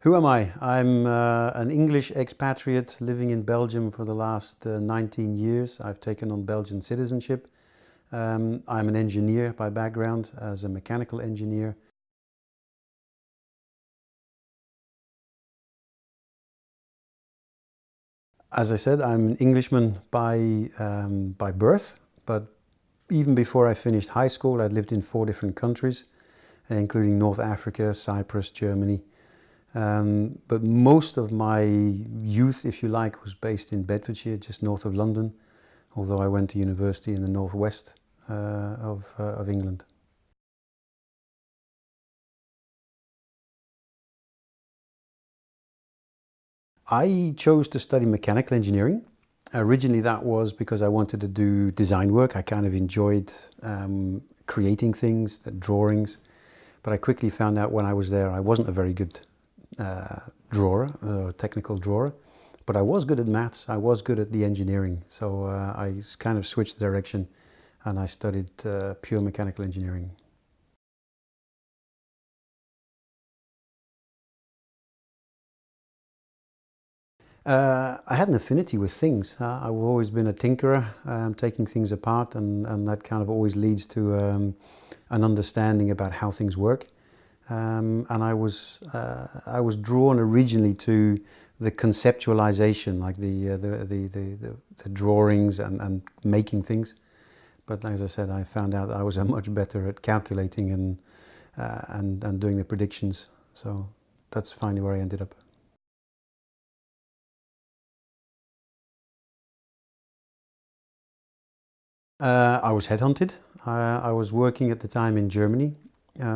Who am I? I'm an English expatriate living in Belgium for the last 19 years. I've taken on Belgian citizenship. I'm an engineer by background, as a mechanical engineer. As I said, I'm an Englishman by birth, but even before I finished high school, I'd lived in 4 different countries, including North Africa, Cyprus, Germany. But most of my youth, if you like, was based in Bedfordshire, just north of London, although I went to university in the northwest of England. I chose to study mechanical engineering. Originally that was because I wanted to do design work. I kind of enjoyed creating things, the drawings, but I quickly found out when I was there I wasn't a very good technical drawer, but I was good at maths, I was good at the engineering, so I kind of switched direction and I studied pure mechanical engineering. I had an affinity with things. I've always been a tinkerer, taking things apart, and that kind of always leads to an understanding about how things work. And I was drawn originally to the conceptualization, like the drawings and making things. But as I said, I found out that I was much better at calculating and doing the predictions. So that's finally where I ended up. I was headhunted. I was working at the time in Germany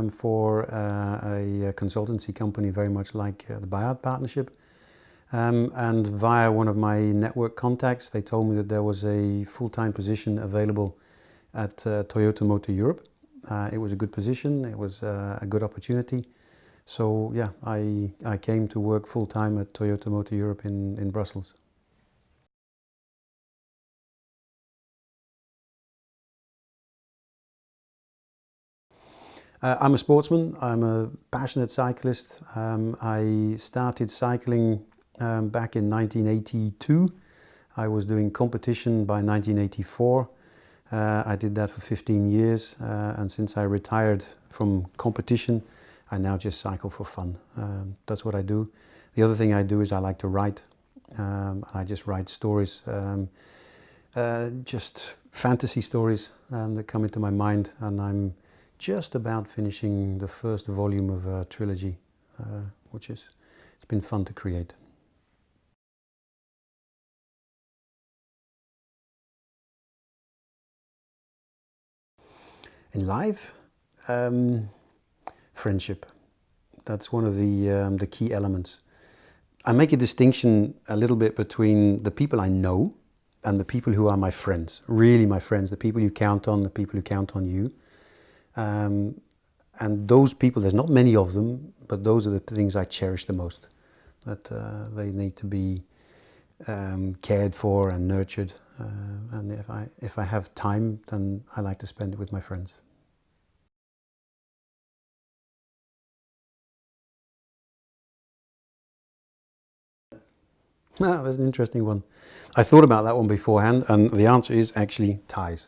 for a consultancy company very much like the Bayard Partnership. And via one of my network contacts, they told me that there was a full-time position available at Toyota Motor Europe. It was a good position, it was a good opportunity. So yeah, I came to work full-time at Toyota Motor Europe in Brussels. I'm a sportsman, I'm a passionate cyclist. I started cycling back in 1982. I was doing competition by 1984. I did that for 15 years, and since I retired from competition, I now just cycle for fun. That's what I do. The other thing I do is I like to write. I just write stories, just fantasy stories that come into my mind, and I'm just about finishing the first volume of a trilogy, it's been fun to create. In life, friendship. That's one of the key elements. I make a distinction a little bit between the people I know and the people who are my friends, really my friends, the people you count on, the people who count on you. And those people, there's not many of them, but those are the things I cherish the most. That they need to be cared for and nurtured. And if I have time, then I like to spend it with my friends. Ah, that's an interesting one. I thought about that one beforehand, and the answer is actually ties.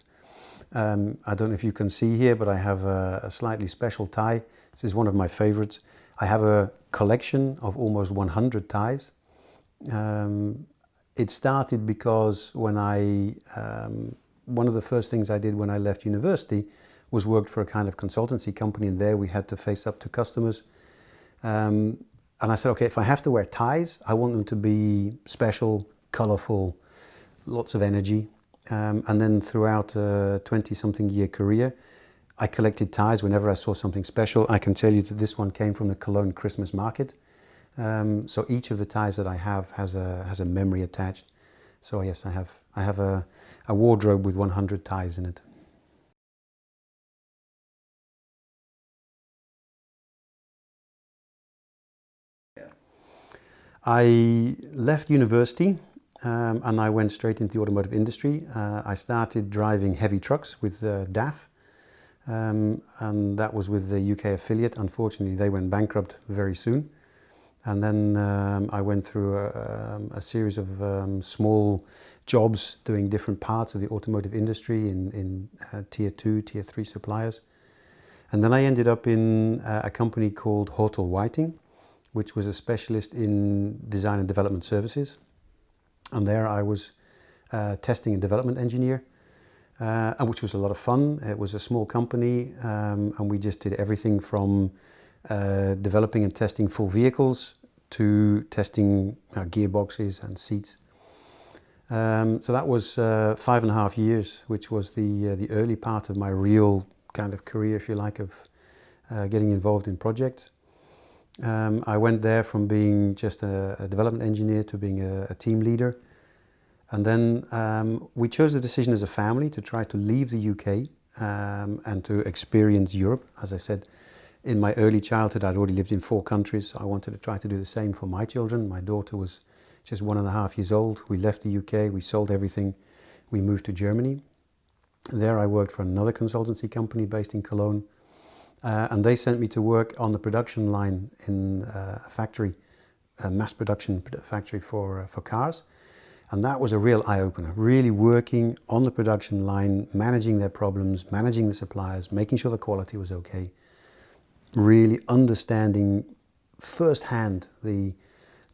I don't know if you can see here, but I have a slightly special tie. This is one of my favorites. I have a collection of almost 100 ties. It started because when one of the first things I did when I left university was worked for a kind of consultancy company, and there we had to face up to customers. And I said, okay, if I have to wear ties, I want them to be special, colorful, lots of energy. And then throughout a 20-something year career, I collected ties whenever I saw something special. I can tell you that this one came from the Cologne Christmas market. So each of the ties that I have has a memory attached. So yes, I have a wardrobe with 100 ties in it. I left university and I went straight into the automotive industry. I started driving heavy trucks with DAF, and that was with the UK affiliate. Unfortunately, they went bankrupt very soon. And then I went through a series of small jobs doing different parts of the automotive industry in tier 2, tier 3 suppliers. And then I ended up in a company called Hotel Whiting, which was a specialist in design and development services. And there I was testing and development engineer, and which was a lot of fun. It was a small company, and we just did everything from developing and testing full vehicles to testing gearboxes and seats. So that was 5.5 years, which was the early part of my real kind of career, if you like, of getting involved in projects. I went there from being just a development engineer to being a team leader. And then we chose the decision as a family to try to leave the UK and to experience Europe. As I said, in my early childhood, I'd already lived in 4 countries. I wanted to try to do the same for my children. My daughter was just 1.5 years old. We left the UK, we sold everything, we moved to Germany. There I worked for another consultancy company based in Cologne. And they sent me to work on the production line in a factory, a mass production factory for cars. And that was a real eye-opener, really working on the production line, managing their problems, managing the suppliers, making sure the quality was okay, really understanding firsthand the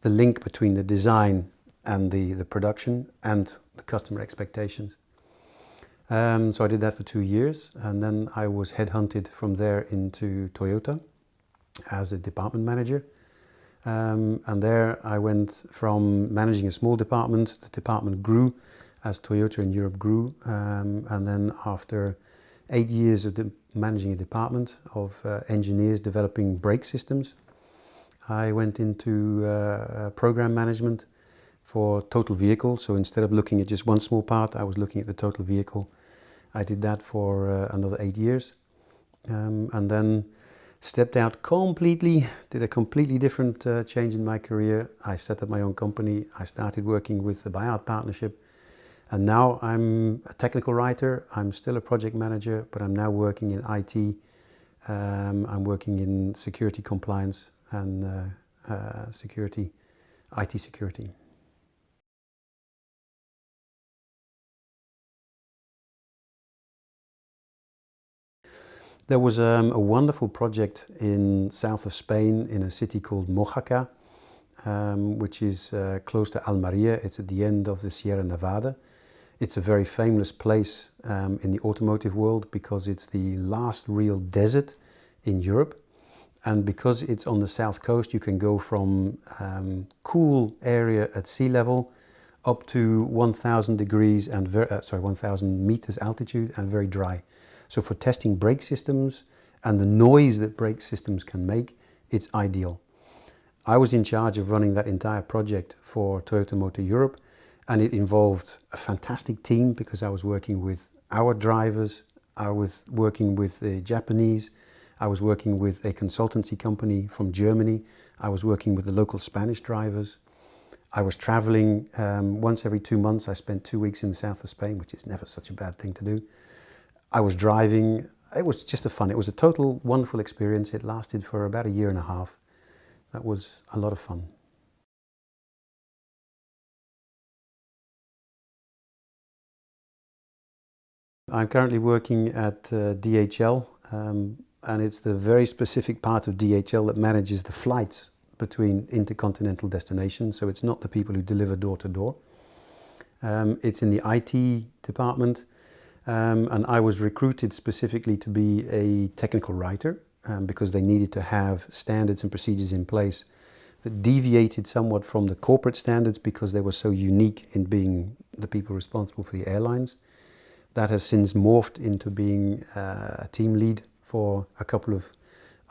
link between the design and the production and the customer expectations. So I did that for 2 years, and then I was headhunted from there into Toyota as a department manager. And there I went from managing a small department. The department grew as Toyota in Europe grew. And then after 8 years of managing a department of engineers developing brake systems, I went into program management for total vehicle. So instead of looking at just one small part, I was looking at the total vehicle. I did that for another 8 years. And then stepped out completely, did a completely different change in my career. I set up my own company. I started working with the Bayard Partnership. And now I'm a technical writer. I'm still a project manager, but I'm now working in IT. I'm working in security compliance and security, IT security. There was a wonderful project in south of Spain in a city called Mojaca, which is close to Almería. It's at the end of the Sierra Nevada. It's a very famous place in the automotive world because it's the last real desert in Europe. And because it's on the south coast, you can go from cool area at sea level up to 1,000 degrees and 1,000 meters altitude and very dry. So for testing brake systems and the noise that brake systems can make, it's ideal. I was in charge of running that entire project for Toyota Motor Europe, and it involved a fantastic team because I was working with our drivers, I was working with the Japanese, I was working with a consultancy company from Germany, I was working with the local Spanish drivers. I was traveling once every 2 months. I spent 2 weeks in the south of Spain, which is never such a bad thing to do. I was driving. It was just it was a total wonderful experience. It lasted for about 1.5 years. That was a lot of fun. I'm currently working at DHL, and it's the very specific part of DHL that manages the flights between intercontinental destinations. So it's not the people who deliver door to door. It's in the IT department. And I was recruited specifically to be a technical writer because they needed to have standards and procedures in place that deviated somewhat from the corporate standards because they were so unique in being the people responsible for the airlines. That has since morphed into being a team lead for a couple of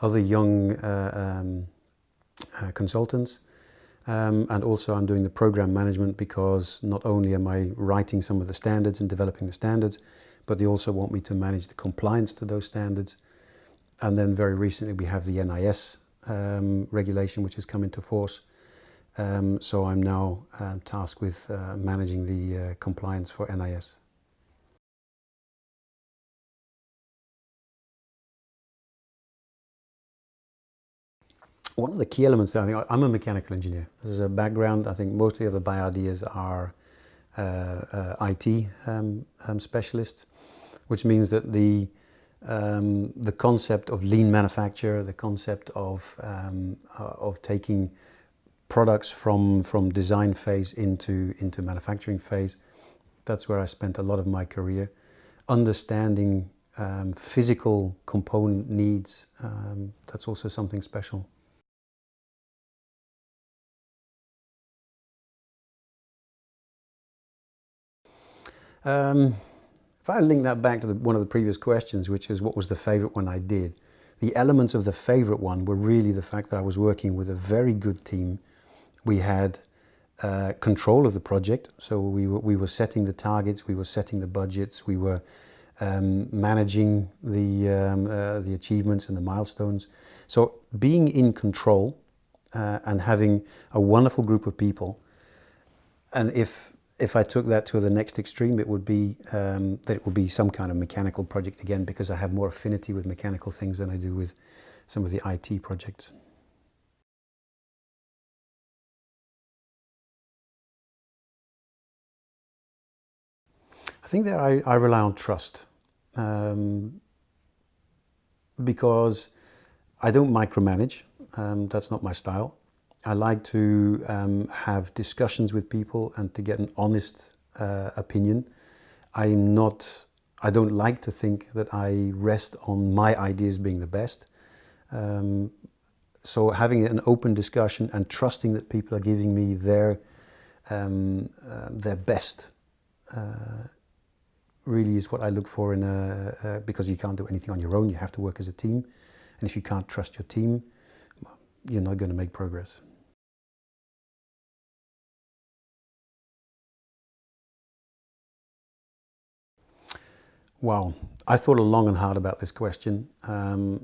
other young consultants. And also I'm doing the program management because not only am I writing some of the standards and developing the standards, but they also want me to manage the compliance to those standards. And then very recently we have the NIS regulation which has come into force. So I'm now tasked with managing the compliance for NIS. One of the key elements that I think, I'm a mechanical engineer. As a background, I think most of the other Bayardiers are IT specialists, which means that the concept of lean manufacture, the concept of taking products from design phase into manufacturing phase, that's where I spent a lot of my career. Understanding physical component needs, that's also something special. If I link that back to one of the previous questions, which is what was the favorite one I did, the elements of the favorite one were really the fact that I was working with a very good team. We had control of the project, so we were setting the targets, we were setting the budgets, we were managing the achievements and the milestones. So being in control and having a wonderful group of people, and if I took that to the next extreme, it would be that it would be some kind of mechanical project again, because I have more affinity with mechanical things than I do with some of the IT projects. I think that I rely on trust, because I don't micromanage. That's not my style. I like to have discussions with people and to get an honest opinion. I don't like to think that I rest on my ideas being the best. So having an open discussion and trusting that people are giving me their best really is what I look for in because you can't do anything on your own. You have to work as a team, and if you can't trust your team, you're not going to make progress. Wow, I thought long and hard about this question. The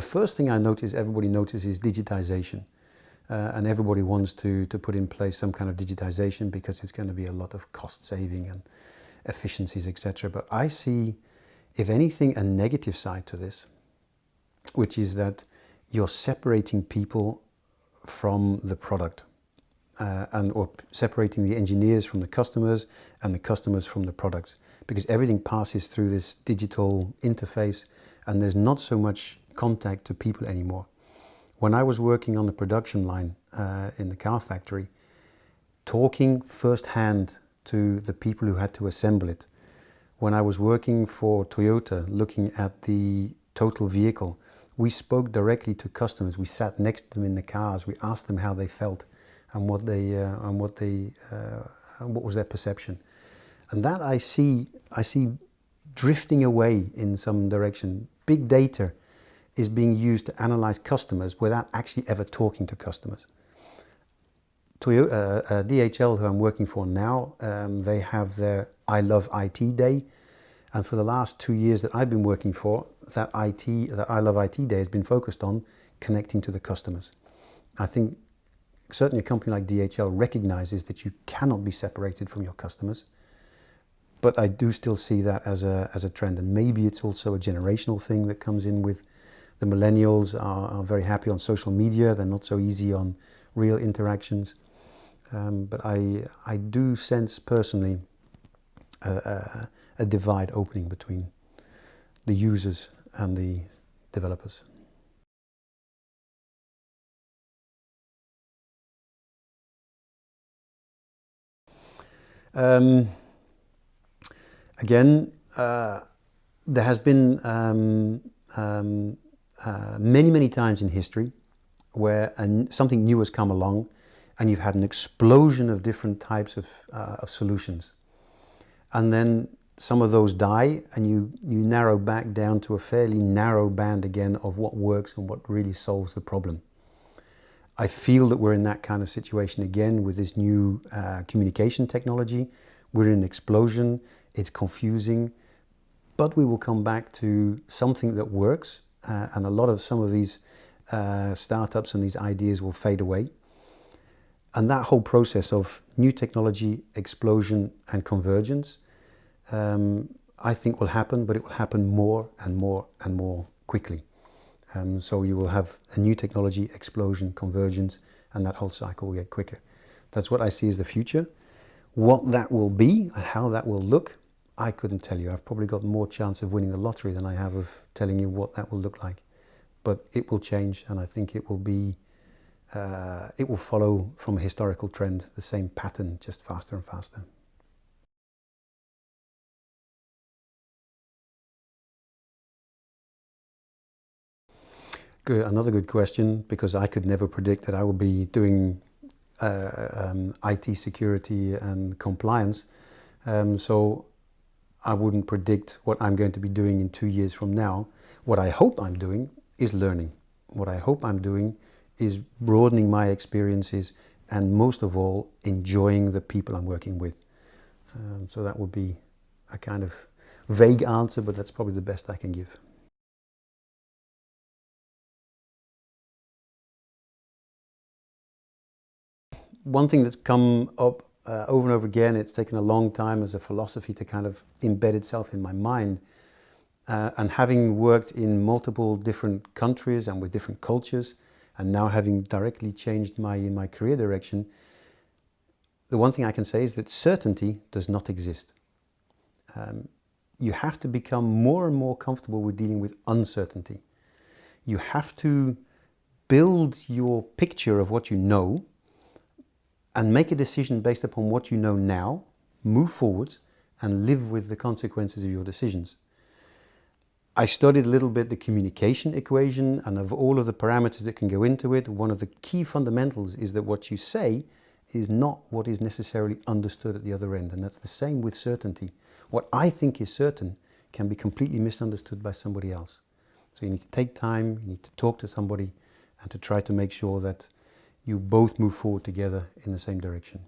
first thing I notice, everybody notices, is digitisation. And everybody wants to put in place some kind of digitisation because it's going to be a lot of cost saving and efficiencies, etc. But I see, if anything, a negative side to this, which is that you're separating people from the product. Or separating the engineers from the customers and the customers from the products, because everything passes through this digital interface and there's not so much contact to people anymore. When I was working on the production line in the car factory, talking firsthand to the people who had to assemble it. When I was working for Toyota, looking at the total vehicle, we spoke directly to customers. We sat next to them in the cars. We asked them how they felt and what was their perception. And that I see drifting away in some direction. Big data is being used to analyze customers without actually ever talking to customers. DHL, who I'm working for now, they have their I Love IT Day. And for the last 2 years that I've been working for, that I Love IT Day has been focused on connecting to the customers. I think certainly a company like DHL recognizes that you cannot be separated from your customers. But I do still see that as a trend. And maybe it's also a generational thing that comes in with the millennials are very happy on social media. They're not so easy on real interactions. But I do sense personally a divide opening between the users and the developers. Again, there has been many times in history where something new has come along and you've had an explosion of different types of solutions. And then some of those die and you narrow back down to a fairly narrow band again of what works and what really solves the problem. I feel that we're in that kind of situation again with this new communication technology. We're in an explosion, it's confusing, but we will come back to something that works, and some of these startups and these ideas will fade away. And that whole process of new technology, explosion and convergence, I think will happen, but it will happen more and more and more quickly. So you will have a new technology, explosion, convergence, and that whole cycle will get quicker. That's what I see as the future. What that will be and how that will look, I couldn't tell you. I've probably got more chance of winning the lottery than I have of telling you what that will look like. But it will change, and I think it will be, it will follow from a historical trend, the same pattern, just faster and faster. Good, another good question, because I could never predict that I will be doing IT security and compliance. So I wouldn't predict what I'm going to be doing in 2 years from now. What I hope I'm doing is learning. What I hope I'm doing is broadening my experiences and most of all, enjoying the people I'm working with. So that would be a kind of vague answer, but that's probably the best I can give. One thing that's come up over and over again, it's taken a long time as a philosophy to kind of embed itself in my mind. And having worked in multiple different countries and with different cultures, and now having directly changed my career direction, the one thing I can say is that certainty does not exist. You have to become more and more comfortable with dealing with uncertainty. You have to build your picture of what you know and make a decision based upon what you know now, move forward, and live with the consequences of your decisions. I studied a little bit the communication equation, and of all of the parameters that can go into it, one of the key fundamentals is that what you say is not what is necessarily understood at the other end, and that's the same with certainty. What I think is certain can be completely misunderstood by somebody else. So you need to take time, you need to talk to somebody, and to try to make sure that you both move forward together in the same direction.